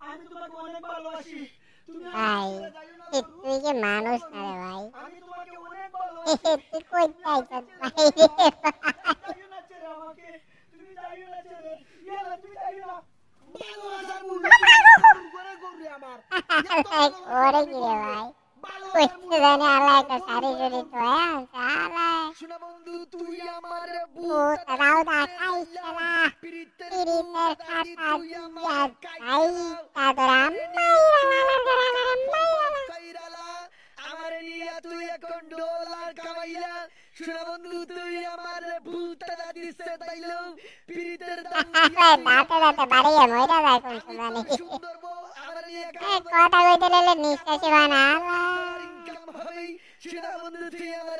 আমি তোমাকে অনেক ভালোবাসি তুমি ভাই তুই কি মানুষ না রে ভাই আমি তোমাকে অনেক ভালোবাসি তুই কই যাইছ ভাই যাইও না ছেড়ে আমাকে তুমি যাইও না ছেড়ে ইয়ালা তুমি যাইও না ভালোবাসার মূল্য করে গৌরী আমার ওরে কি রে ভাই কইতে জানি আল্লাহ একটা সারি জুড়ি তো আল্লাহ শোনা বন্ধু তুই আমার ভূত রাউদা খাইছলা পিরিতের খাতা দিয়া খাই তাদরাম কাইরালা আমার নিয়া তুই এখন ডলার কামাইলা শোনা বন্ধু তুই আমার ভূতটা দিছে তাইলো পিরিতের দাঁতে দাঁতে বাড়িয়ে মইরা যায় কোন সময় সুন্দর বউ আমার নিয়া কথা কইতে লেলে নিঃশ্বাসই বানা ইনকাম হবে শোনা বন্ধু তুই আমার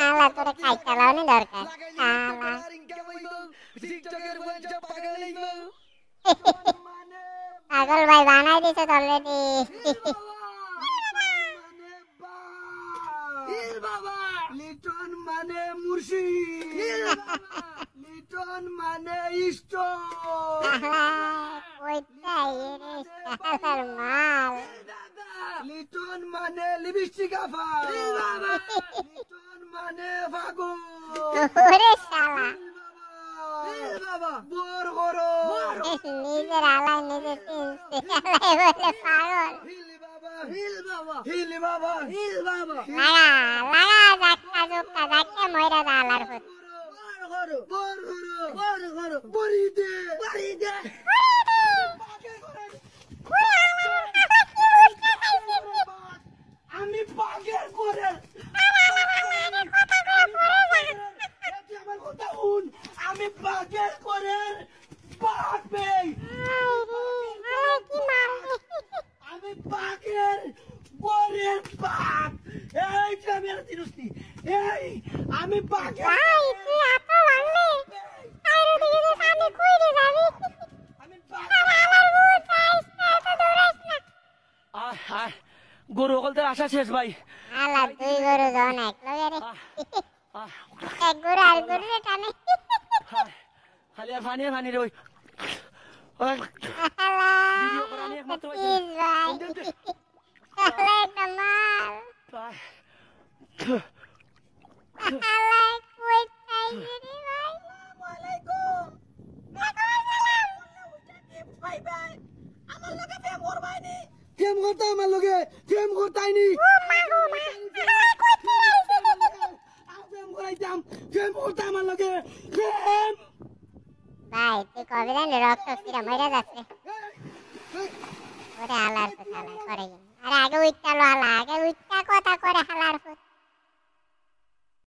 আল্লাহ তোরে খাইছলাও নি দরকার আল্লাহ ইনকাম হইব টিকটকের বঞ্চ পাগল হইব পাগল ভাই বানাই দিছ অলরেডি লিটন মানে মুর্শিদ লিটন মানে ইষ্ট কইতাই রে সালার মাল লিটন মানে লিপস্টিক আফা লিটন মানে ফাগু ওরে শালা বাবা বোর করো নিজের আলাই নিজে চিনছে আলাই বলে পাগল হিল বাবা লাগা জাক্কা জুক্কা জাক্কা মইরা দা আলার ফুট বোর করো বড়ি দে আমি বাগের করে আমার কথা শুন আমি বাগের করে পাবে আমি বাগের করে পাপ এই যে আমি আর দিনস্তি এই আমি বাগের ভাই তুই এত ভাঙলে আরে দিকে যে সামনে কই রে যাবি আমি বাগের আমার ভূত চাইছ না তো দৌড়াইছ না গরু বলতে আশা শেষ ভাই আলা দুই গরু জন এক লগে রে এক গরু আর গরু রে টানে খালি আর ফানি রে ওই আলা ভিডিও করা নিয়ে একমাত্র প্লিজ ভাই আলা কামাল আলা কই চাইছ রে ভাই আসসালামু আলাইকুম ভাই ভাই আমার লগে প্রেম করবাইনি কেম করতে আমার লগে কেম করতাইনি ও মা গো মা আলা কই চাইছ কেম করাইতাম কেম করতে আমার লগে কেম ভাই তুই কবে জানি রক্ত সিরা মরে যাচ্ছে ওরে হালার ফুট হালার করে আরে আগে উইটা লো হালা আগে উইটা কথা করে হালার ফুট